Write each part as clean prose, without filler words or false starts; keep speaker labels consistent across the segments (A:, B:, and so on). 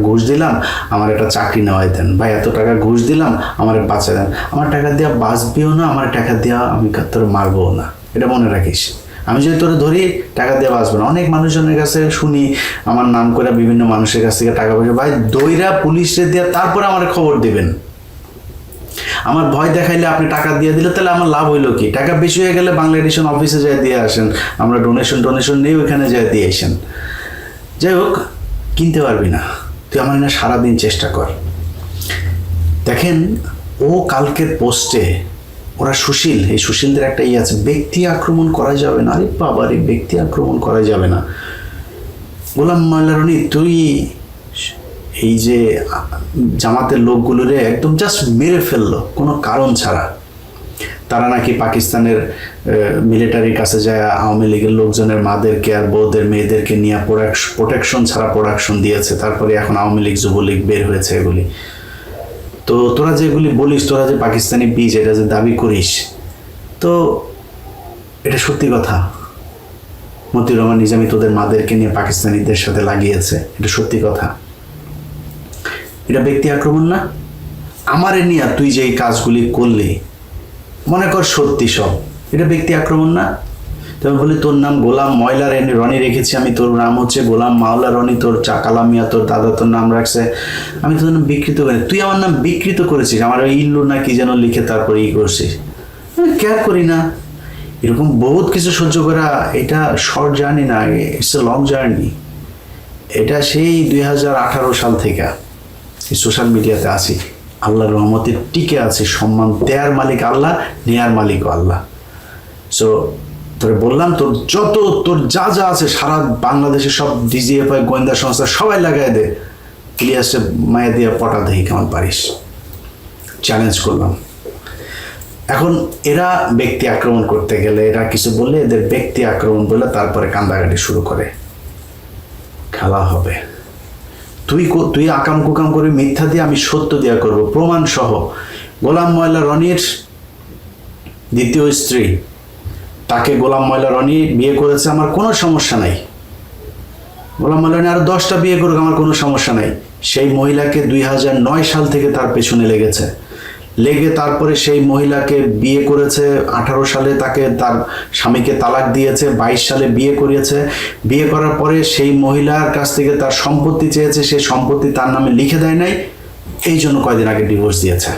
A: ঘুষ দিলাম, আমার একটা চাকরি নেওয়াই দেন, ভাই এত টাকা ঘুষ দিলাম, আমার বাঁচা দেন। আমার টাকা দেওয়া বাঁচবেও না, আমার টাকা দেওয়া আমি তোর মারবও না, এটা মনে রাখিস। আমি যদি তোরে ধরি টাকা দিয়ে বাঁচবো না। অনেক মানুষজনের কাছে শুনি, আমার নাম করে বিভিন্ন মানুষের কাছ থেকে টাকা পয়সা, ভাই দইরা পুলিশে দেওয়া তারপরে আমার খবর দিবেন। আমার ভয় দেখাইলে আপনি টাকা দিয়ে দিলে তাহলে আমার লাভ হইলো কি? টাকা বেশি হয়ে গেলে বাংলা এডিশন অফিসে যায় দিয়ে আসেন, আমরা ডোনেশন নিয়ে ওইখানে যায় দিয়ে আসেন। যাই হোক, কিনতে পারবি না তুই, আমার না সারাদিন চেষ্টা কর। দেখেন ও কালকের পোস্টে, ওরা সুশীল, এই সুশীলদের একটা ইয়ে আছে, ব্যক্তি আক্রমণ করা যাবে না। আরে বাবারে, ব্যক্তি আক্রমণ করা যাবে না। গোলাম মোল্লা রনি, তুই এই যে জামাতের লোকগুলোরে একদম জাস্ট মেরে ফেললো কোনো কারণ ছাড়া। তারা নাকি পাকিস্তানের মিলিটারির কাছে যায় আওয়ামী লীগের লোকজনের মাদেরকে আর বউদের মেয়েদেরকে নিয়ে প্রোটেকশন ছাড়া প্রোডাকশন দিয়েছে, তারপরে এখন আওয়ামী লীগ যুবলীগ বের হয়েছে এগুলি। তো তোরা যেগুলি বলিস, তোরা যে পাকিস্তানি বীজ এটা যে দাবি করিস, তো এটা সত্যি কথা। মতিউর রহমান নিজামী তোদের মাদেরকে নিয়ে পাকিস্তানিদের সাথে লাগিয়েছে, এটা সত্যি কথা। এটা ব্যক্তি আক্রমণ না? আমারে নিয়ে তুই যে এই কাজগুলি করলি, মনে কর সত্যি সব, এটা ব্যক্তি আক্রমণ না? তবে বলি তোর নাম গোলাম ময়লা রনি রেখেছি আমি, তোর নাম হচ্ছে গোলাম মাওলা রনি, তোর চাকালা মিয়া তোর দাদা তোর নাম রাখছে, আমি তোর নাম বিকৃত করি। তুই আমার নাম বিকৃত করেছিস, আমার ওই ইল্লু না কি যেন লিখে তারপরে ই করছিস, আমি কেয়ার করি না। এরকম বহুত কিছু সহ্য করা, এটা শর্ট জার্নি না, ইটস এ লং জার্নি। এটা সেই 2018 সাল থেকে এই সোশ্যাল মিডিয়াতে আছি, আল্লাহর রহমতে টিকে আছে। সম্মান দেয়ার মালিক আল্লাহ, নেয়ার মালিকও আল্লাহ। সো তোরে বললাম, তোর যা যা আছে সারা বাংলাদেশের সব ডিজিএফআই গোয়েন্দা সংস্থা সবাই লাগাই দে, ইলিয়াসে মায়া দিয়ে পটা দেখি কেমন পারিস, চ্যালেঞ্জ করলাম। এখন এরা ব্যক্তি আক্রমণ করতে গেলে, এরা কিছু বললে এদের ব্যক্তি আক্রমণ বলে তারপরে কান্দাকাটি শুরু করে। খেলা হবে, তুই আকাম কুকাম করে মিথ্যা দিয়ে, আমি সত্য দিয়া করব প্রমাণ সহ। গোলাম ময়লা রনির দ্বিতীয় স্ত্রী, তাকে গোলাম ময়লা রনি বিয়ে করেছে, আমার কোনো সমস্যা নাই। গোলাম ময়লা রনি আরো 10টা বিয়ে করুক, আমার কোনো সমস্যা নাই। সেই মহিলাকে 2009 সাল থেকে তার পেছনে লেগে তারপরে সেই মহিলাকে বিয়ে করেছে। 18 সালে তাকে তার স্বামীকে তালাক দিয়েছে, 22 সালে বিয়ে করিয়েছে। বিয়ে করার পরে সেই মহিলার কাছ থেকে তার সম্পত্তি চেয়েছে, সেই সম্পত্তি তার নামে লিখে দেয় নাই, এই জন্য কয়দিন আগে ডিভোর্স দিয়েছে।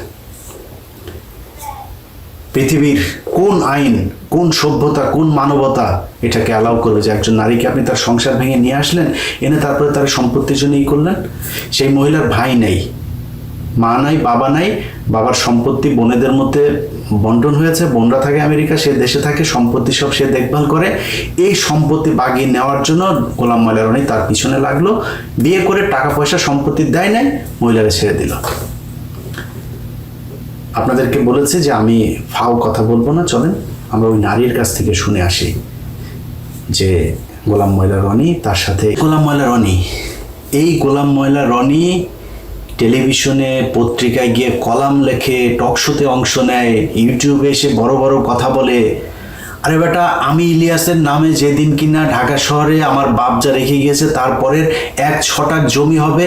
A: পৃথিবীর কোন আইন, কোন সভ্যতা, কোন মানবতা এটাকে অ্যালাউ করবে যে একজন নারীকে আপনি তার সংসার ভেঙে নিয়ে আসলেন, এনে তারপরে তার সম্পত্তির জন্য করলেন? সেই মহিলার ভাই নেই, মা নাই, বাবা নাই, বাবার সম্পত্তি বোনেদের মধ্যে বন্টন হয়েছে, বোনরা থাকে আমেরিকা, সে দেশে থাকে, সম্পত্তি সব সে দেখভাল করে। এই সম্পত্তি বাগিয়ে নেওয়ার জন্য গোলাম ময়লা রনি তার পিছনে লাগলো, বিয়ে করে টাকা পয়সা সম্পত্তি দেয় নাই, মহিলারা ছেড়ে দিল। আপনাদেরকে বলেছে যে আমি ফাও কথা বলবো না, চলেন আমরা ওই নারীর কাছ থেকে শুনে আসি যে গোলাম ময়লা রনি তার সাথে গোলাম ময়লা রনি টেলিভিশনে পত্রিকায় গিয়ে কলাম লেখে, টক শোতে অংশ নেয়, ইউটিউবে এসে বড় বড় কথা বলে। আরে বেটা, আমি ইলিয়াসের নামে যেদিন কিনা ঢাকা শহরে আমার বাপ যা রেখে গিয়েছে, তারপরের 1 ছটাক জমি হবে,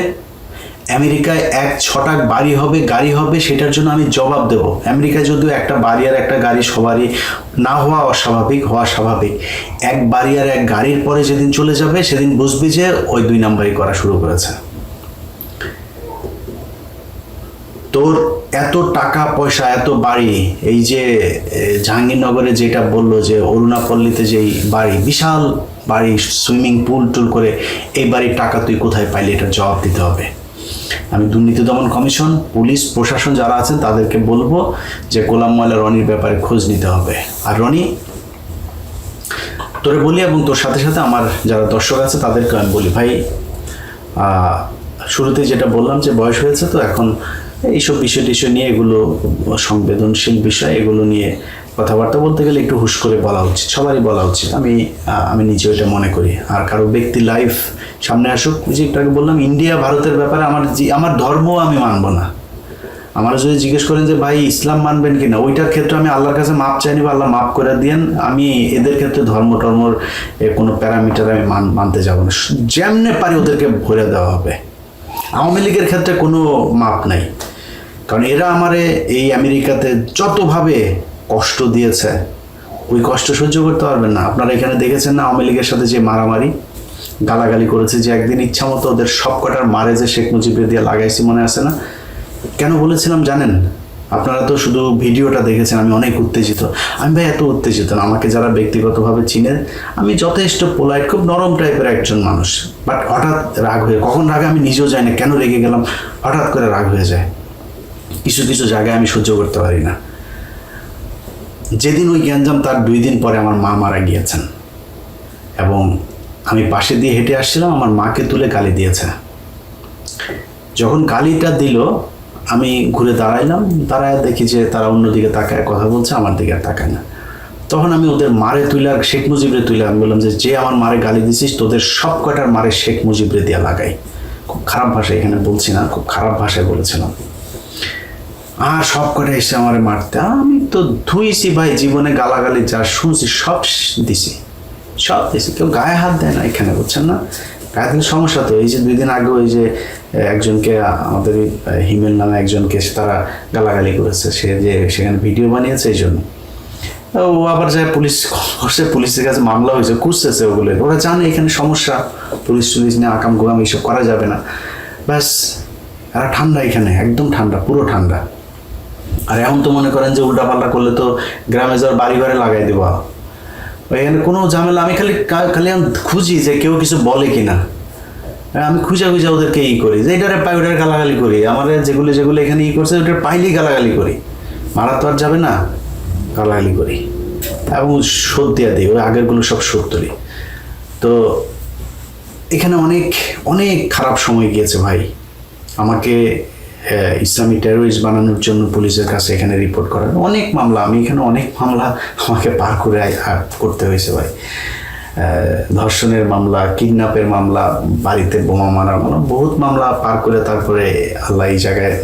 A: আমেরিকায় 1 ছটাক বাড়ি হবে, গাড়ি হবে, সেটার জন্য আমি জবাব দেব। আমেরিকায় যদিও একটা বাড়ি আর একটা গাড়ি সবারই না হওয়া অস্বাভাবিক, হওয়া স্বাভাবিক। 1 বাড়ি আর 1 গাড়ির পরে যেদিন চলে যাবে, সেদিন বুঝবি যে ওই 2 নাম্বারই করা শুরু করেছে। তোর এত টাকা পয়সা, এত বাড়ি, এই যে জাহাঙ্গীরনগরে যেটা বললো যে অরুণাপল্লীতে যেই বাড়ি, বিশাল বাড়ি, সুইমিং পুল টুল করে, এই বাড়ির টাকা তুই কোথায় পাইলি, এটা জবাব দিতে হবে। আমি দুর্নীতি দমন কমিশন, পুলিশ প্রশাসন যারা আছেন তাদেরকে বলবো যে গোলাম ময়লা রনির ব্যাপারে খোঁজ নিতে হবে। আর রনি, তোরে বলি এবং তোর সাথে সাথে আমার যারা দর্শক আছে তাদেরকে আমি বলি, ভাই শুরুতে যেটা বললাম যে বয়স হয়েছে, তো এখন এইসব বিষয় নিয়ে, এগুলো সংবেদনশীল বিষয়, এগুলো নিয়ে কথাবার্তা বলতে গেলে একটু হুশ করে বলা উচিত, সবারই বলা উচিত। আমি নিজেও এটা মনে করি। আর কারো ব্যক্তি লাইফ সামনে আসুক, যে একটু আগে বললাম ইন্ডিয়া ভারতের ব্যাপারে আমার ধর্ম আমি মানব না। আমার যদি জিজ্ঞেস করেন যে ভাই ইসলাম মানবেন কিনা, ওইটার ক্ষেত্রে আমি আল্লাহর কাছে মাপ চাই নিব, আল্লাহ মাপ করে দিয়েন। আমি এদের ক্ষেত্রে টর্মর কোনো প্যারামিটার আমি মানতে যাব না, যেমনে পারি ওদেরকে ভরে দেওয়া হবে। আওয়ামী লীগের ক্ষেত্রে কোনো মাপ নাই, কারণ এরা আমারে এই আমেরিকাতে যতভাবে কষ্ট দিয়েছে ওই কষ্ট সহ্য করতে পারবেন না। আপনারা এখানে দেখেছেন না আওয়ামী লীগের সাথে যে মারামারি গালাগালি করেছে, যে একদিন ইচ্ছা মতো ওদের সব কটার মারে যে শেখ মুজিবের দিয়ে লাগাইছি, মনে আছে না? কেন বলেছিলাম জানেন? আপনারা তো শুধু ভিডিওটা দেখেছেন, আমি অনেক উত্তেজিত। আমি ভাই এত উত্তেজিত না, আমাকে যারা ব্যক্তিগতভাবে চিনে, আমি যথেষ্ট পোলাইট, খুব নরম টাইপের একজন মানুষ। বাট হঠাৎ রাগ হয়ে, কখন রাগে আমি নিজেও জানি না, কেন রেগে গেলাম, হঠাৎ করে রাগ হয়ে যায়। কিছু কিছু জায়গায় আমি সহ্য করতে পারি না। যেদিন ওই গ্যাঞ্জাম, তার 2 দিন পরে আমার মা মারা গিয়েছেন, এবং আমি পাশে দিয়ে হেঁটে আসছিলাম, আমার মাকে তুলে গালি দিয়েছে। যখন গালিটা দিল আমি ঘুরে দাঁড়াইলাম, দাঁড়ায় দেখি যে তারা অন্যদিকে তাকায় কথা বলছে, আমার দিকে আর তাকায় না। তখন আমি ওদের মারে তুলে আর শেখ মুজিবরে তুলে আমি বললাম যে আমার মারে গালি দিছিস তোদের সব কটার মারে শেখ মুজিবরে দিয়া লাগাই। খুব খারাপ ভাষায়, এখানে বলছি না, খুব খারাপ ভাষায় বলেছিলাম। আর সব কটা এসে আমার মারতে, আমি তো ধুইছি ভাই, জীবনে গালাগালি যা শুনছি সব দিছি, সব দিছি। কেউ গায়ে হাত দেয় না এখানে, বুঝছেন না? গায়ে দিলে সমস্যা তো। এই যে 2 দিন আগে ওই যে একজনকে, আমাদের হিমেল নামে একজনকে তারা গালাগালি করেছে, সে যে সেখানে ভিডিও বানিয়েছে, এই জন্য ও আবার যায় পুলিশ করছে, পুলিশের কাছে মামলা হয়েছে, খুঁজতেছে ওগুলো। ওরা জানে এখানে সমস্যা, পুলিশ নিয়ে আকাম গোয়াম এইসব করা যাবে না। ব্যাস, এরা ঠান্ডা, এখানে একদম ঠান্ডা, পুরো ঠান্ডা। আর এখন তো মনে করেন যে উল্টাপাল্টা করলে তো গ্রামে যাওয়ার বাড়ি ঘরে লাগাই দেবো, এখানে কোনো ঝামেলা। আমি খালি খুঁজি যে কেউ কিছু বলে কিনা, আমি খুঁজা ওদেরকে করি যে এটারে পাই, ওটার গালাগালি করি। আমার যেগুলো এখানে করছে ওটার পাইলেই গালাগালি করি, মারা তো আর যাবে না, গালাগালি করি এবং শোধ দিয়ে দিই, ওই আগেরগুলো সব শোধ তুলি। তো এখানে অনেক অনেক খারাপ সময় গিয়েছে ভাই। আমাকে ইসলামিক টেরোরিস্ট বানানোর জন্য পুলিশের কাছে এখানে রিপোর্ট করার অনেক মামলা, আমি এখানে অনেক মামলা আমাকে পার করে করতে হয়েছে ভাই। ধর্ষণের মামলা, কিডন্যাপের মামলা, বাড়িতে বোমা মারার মামলা, বহুত মামলা পার করে তারপরে আল্লাহ এই জায়গায়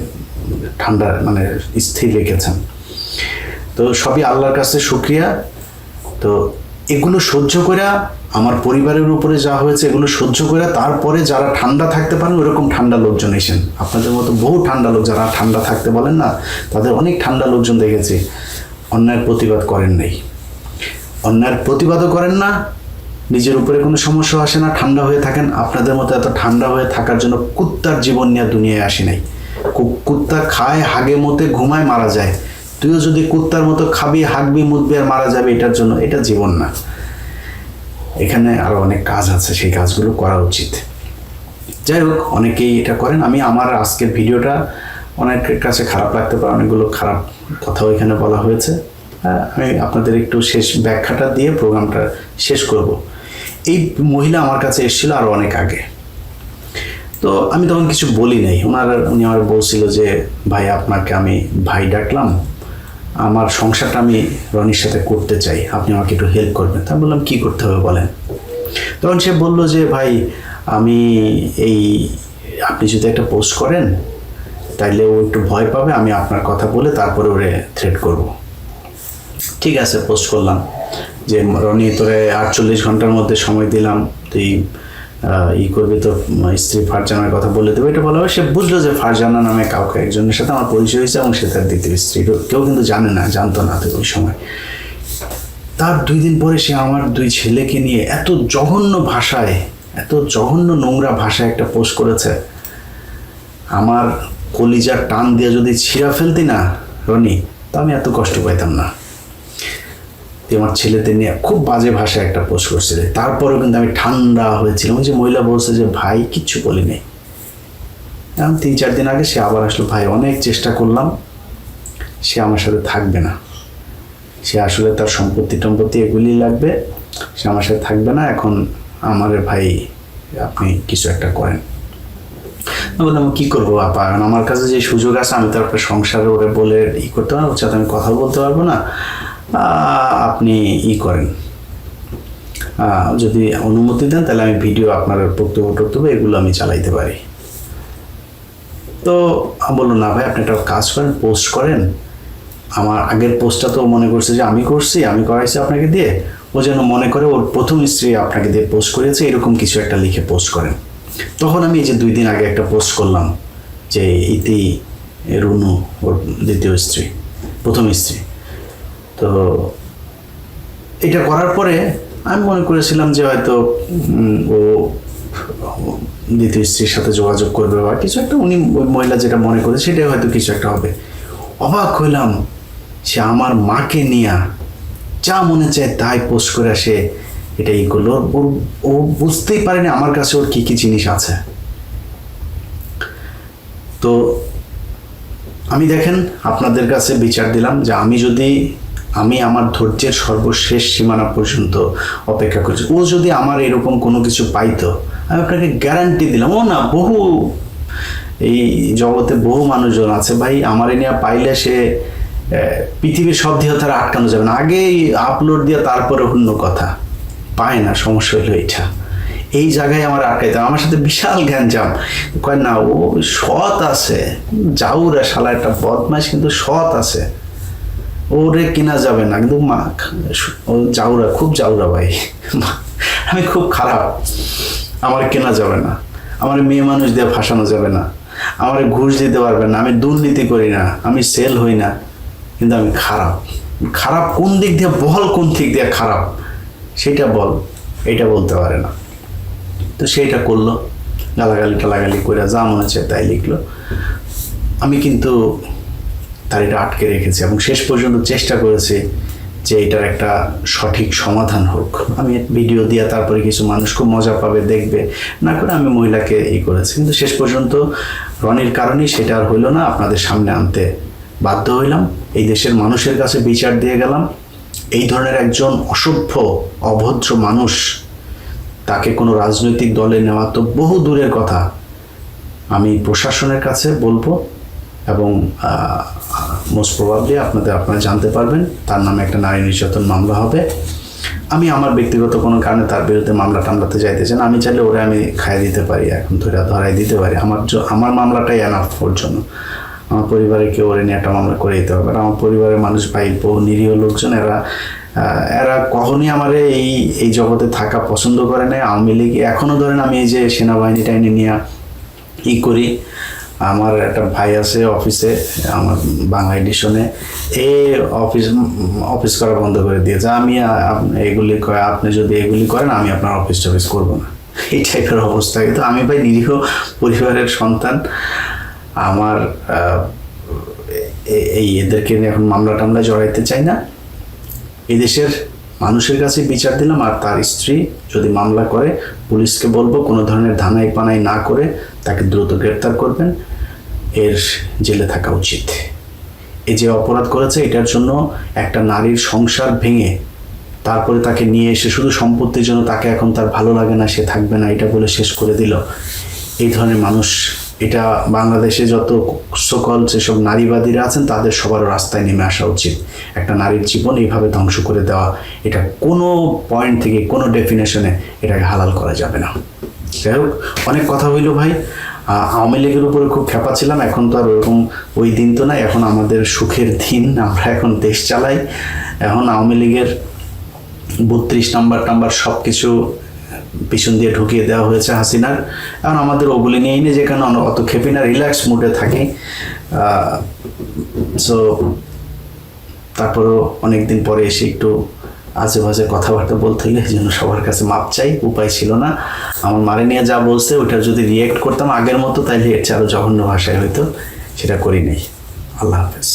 A: ঠান্ডা মানে স্থির রেখেছেন। তো সবই আল্লাহর কাছে শুকরিয়া। তো এগুলো সহ্য করে, আমার পরিবারের উপরে যা হয়েছে এগুলো সহ্য করে, তারপরে যারা ঠান্ডা থাকতে পারেন ওরকম ঠান্ডা লোকজন এসেন। আপনাদের মতো বহু ঠান্ডা লোক যারা ঠান্ডা থাকতে বলেন না, তাদের অনেক ঠান্ডা লোকজন দেখেছি, অন্যায়ের প্রতিবাদ করেন নাই, অন্যায়ের প্রতিবাদও করেন না, নিজের উপরে কোনো সমস্যা আসে না, ঠান্ডা হয়ে থাকেন। আপনাদের মতো এত ঠান্ডা হয়ে থাকার জন্য কুত্তার জীবন নিয়ে দুনিয়ায় আসি নাই। কুত্তা খায়, হাগে মতে, ঘুমায়, মারা যায়। তুইও যদি কুত্তার মতো খাবি, হাগবি, মুতবি আর মারা যাবে এটার জন্য, এটা জীবন না। এখানে আরো অনেক কাজ আছে, সেই কাজগুলো করা উচিত। যাই হোক, অনেকেই এটা করেন। আমি আমার আজকের ভিডিওটা অনেকের কাছে খারাপ লাগতে পারে, অনেকগুলো খারাপ কথাও এখানে বলা হয়েছে। আমি আপনাদের একটু শেষ ব্যাখ্যাটা দিয়ে প্রোগ্রামটা শেষ করব। এই মহিলা আমার কাছে এসেছিল আরো অনেক আগে, তো আমি তখন কিছু বলি নাই। উনি আমার বলছিল যে ভাই আপনাকে আমি ভাই ডাকলাম, আমার সংসারটা আমি রনির সাথে করতে চাই, আপনি আমাকে একটু হেল্প করবেন। তা বললাম কি করতে হবে বলেন। তখন সে বলল যে ভাই আমি আপনি যদি একটা পোস্ট করেন তাইলে ও একটু ভয় পাবে, আমি আপনার কথা বলে তারপরে ওরে থ্রেট করব। ঠিক আছে, পোস্ট করলাম যে রনি তোরে 48 ঘন্টার মধ্যে সময় দিলাম, তুই করবি, তো স্ত্রী ফারজানার কথা বলে দেবে, এটা বলা হয়। সে বুঝলো যে ফারজানা নামে কাউকে একজনের সাথে আমার পরিচয় হয়েছে, এবং সে তার দ্বিতীয় স্ত্রী। কেউ কিন্তু জানতো না তো ওই সময়। তার 2 দিন পরে সে আমার 2 ছেলেকে নিয়ে এত জঘন্য ভাষায়, এত জঘন্য নোংরা ভাষায় একটা পোস্ট করেছে। আমার কলিজার টান দিয়ে যদি ছিঁড়া ফেলতি না রনি, তা আমি এত কষ্ট পাইতাম না। আমার ছেলেদের নিয়ে খুব বাজে ভাষায় একটা পোস্ট করছিল। তারপরেও কিন্তু আমি ঠান্ডা হয়েছিলাম। ওই যে মহিলা বলছে যে ভাই কিচ্ছু বলি নাই। এখন 3-4 দিন আগে সে আবার আসলো, ভাই অনেক চেষ্টা করলাম, সে আমার সাথে থাকবে না, সে আসলে তার সম্পত্তি এগুলি লাগবে, সে আমার সাথে থাকবে না। এখন আমার ভাই আপনি কিছু একটা করেন। বললাম কি করবো আপা, আমার কাছে যে সুযোগ আছে আমি তারপরে সংসারে ওরে বলে করতে পারবো, ওর সাথে আমি কথা বলতে পারবো না, আপনি করেন, যদি অনুমতি দেন তাহলে আমি ভিডিও আপনার বক্তব্য এগুলো আমি চালাইতে পারি। তো বললো না ভাই আপনি একটা কাজ করেন, পোস্ট করেন। আমার আগের পোস্টটা তো মনে করছে যে আমি করাইছি আপনাকে দিয়ে, ও যেন মনে করে ওর প্রথম স্ত্রী আপনাকে দিয়ে পোস্ট করেছে, এরকম কিছু একটা লিখে পোস্ট করেন। তখন আমি এই যে 2 দিন আগে একটা পোস্ট করলাম যে ইতি রুনু ওর দ্বিতীয় স্ত্রী, প্রথম স্ত্রী। তো এটা করার পরে আমি মনে করেছিলাম যে হয়তো ও দ্বিতীয় স্ত্রীর সাথে যোগাযোগ করবে বা কিছু একটা, উনি ওই মহিলা যেটা মনে করে সেটাই হয়তো কিছু একটা হবে। অবাক হইলাম, সে আমার মাকে নিয়ে যা মনে চায় তাই পোস্ট করে সে এটা ই করলো। ও বুঝতেই পারেনি আমার কাছে ওর কি কি জিনিস আছে। তো আমি দেখেন আপনাদের কাছে বিচার দিলাম যে আমি আমার ধৈর্যের সর্বশেষ সীমানা পর্যন্ত অপেক্ষা করছি। ও যদি আমার এরকম কোনো কিছু পাইতো, আমি আপনাকে গ্যারান্টি দিলাম, ও না বহু এই জগতে বহু মানুষজন আছে ভাই, আমার নিয়ে পাইলে সে পৃথিবীর সব দিয়ে তারা আটকানো যাবে না, আগেই আপলোড দিয়ে তারপরে অন্য কথা পায় না। সমস্যা হলো এইটা, এই জায়গায় আমার আটকাইতে, আমার সাথে বিশাল গ্যাঞ্জাম। কয় না ও সৎ আছে, জাউরা শালা একটা বদমাইশ, কিন্তু সৎ আছে, ওরে কেনা যাবে না। কিন্তু মা ও জাউরা, খুব জাউরা ভাই, আমি খুব খারাপ, আমার কেনা যাবে না, আমার মেয়ে মানুষ দিয়ে ফাঁসানো যাবে না, আমার ঘুষ দিতে পারবে না, আমি দুর্নীতি করি না, আমি সেল হই না, কিন্তু আমি খারাপ। খারাপ কোন দিক দিয়ে বল, কোন দিক দিয়ে খারাপ সেটা বল, এটা বলতে পারে না। তো সেইটা করলো, গালাগালি করে যা মনে হচ্ছে তাই লিখলো। আমি কিন্তু তার এটা আটকে রেখেছি এবং শেষ পর্যন্ত চেষ্টা করেছি যে এটার একটা সঠিক সমাধান হোক। আমি ভিডিও দিয়ে তারপরে কিছু মানুষ খুব মজা পাবে, দেখবে, না করে আমি মহিলাকে করেছি। কিন্তু শেষ পর্যন্ত রনির কারণেই সেটা আর হইলো না, আপনাদের সামনে আনতে বাধ্য হইলাম, এই দেশের মানুষের কাছে বিচার দিয়ে গেলাম। এই ধরনের একজন অসভ্য অভদ্র মানুষ, তাকে কোনো রাজনৈতিক দলে নেওয়া তো বহু দূরের কথা, আমি প্রশাসনের কাছে বলবো এবং মোস্ট প্রবাবলি আপনারা জানতে পারবেন তার নামে একটা নারী নির্যাতন মামলা হবে। আমি আমার ব্যক্তিগত কোনো কারণে তার বিরুদ্ধে মামলা টামলাতে চাইতে চান, আমি চাইলে ওরে আমি খাইয়ে দিতে পারি, এখন ধরাই দিতে পারি। আমার মামলাটাই এনাফ ওর জন্য। আমার পরিবারে কেউ ওরে নিয়ে একটা মামলা করে দিতে হবে। আর আমার পরিবারের মানুষ ভাই, বহু নিরীহ লোকজন, এরা কখনই আমার এই জগতে থাকা পছন্দ করে না। আওয়ামী লীগ এখনও ধরেন, আমি এই যে সেনাবাহিনী টাইনি নিয়ে করি, আমার একটা ভাই আছে অফিসে, আমার বাংলা এডিশনে, অফিস করা বন্ধ করে দিয়েছে। আমি আপনি যদি এগুলি করেন আমি আপনার অফিস টফিস করবো না, এই টাইপের অবস্থা। কিন্তু আমি ভাই নিরীহ পরিবারের সন্তান, আমার এদেরকে এখন মামলা টামলা জড়াইতে চাই না। এদেশের মানুষের কাছে বিচার দিলাম। আর তার স্ত্রী যদি মামলা করে, পুলিশকে বলবো কোনো ধরনের ধানাই পানাই না করে তাকে দ্রুত গ্রেপ্তার করবেন, এর জেলে থাকা উচিত। এই যে অপরাধ করেছে, এটার জন্য একটা নারীর সংসার ভেঙে তারপরে তাকে নিয়ে এসে শুধু সম্পত্তির জন্য তাকে এখন তার ভালো লাগে না, সে থাকবে না, এটা বলে শেষ করে দিল। এই ধরনের মানুষ, এটা বাংলাদেশে যত সকল যেসব নারীবাদীরা আছেন তাদের সবারও রাস্তায় নেমে আসা উচিত। একটা নারীর জীবন এইভাবে ধ্বংস করে দেওয়া, এটা কোনো পয়েন্ট থেকে, কোনো ডেফিনেশনে এটাকে হালাল করা যাবে না। যাই হোক, অনেক কথা হইল ভাই। আওয়ামী লীগের উপরে খুব খেপা ছিলাম, এখন তো আর ওরকম ওই দিন তো নাই, এখন আমাদের সুখের দিন, আমরা এখন দেশ চালাই। এখন আওয়ামী লীগের 32 নাম্বার সব কিছু পিছন দিয়ে ঢুকিয়ে দেওয়া হয়েছে হাসিনার। এখন আমাদের ওগুলি নিয়েই নেই, যেখানে অত খেপি না, রিল্যাক্স মুডে থাকি। সো তারপরেও অনেকদিন পরে এসে একটু আজে বাজে কথাবার্তা বলতে হলে এই জন্য সবার কাছে মাপ চাই, উপায় ছিল না। আমার মারে নিয়ে যা বলছে ওইটা যদি রিয়েক্ট করতাম আগের মতো, তাইলে এর চেয়ে আরো জঘন্য ভাষায় হয়তো, সেটা করি নাই। আল্লাহ হাফেজ।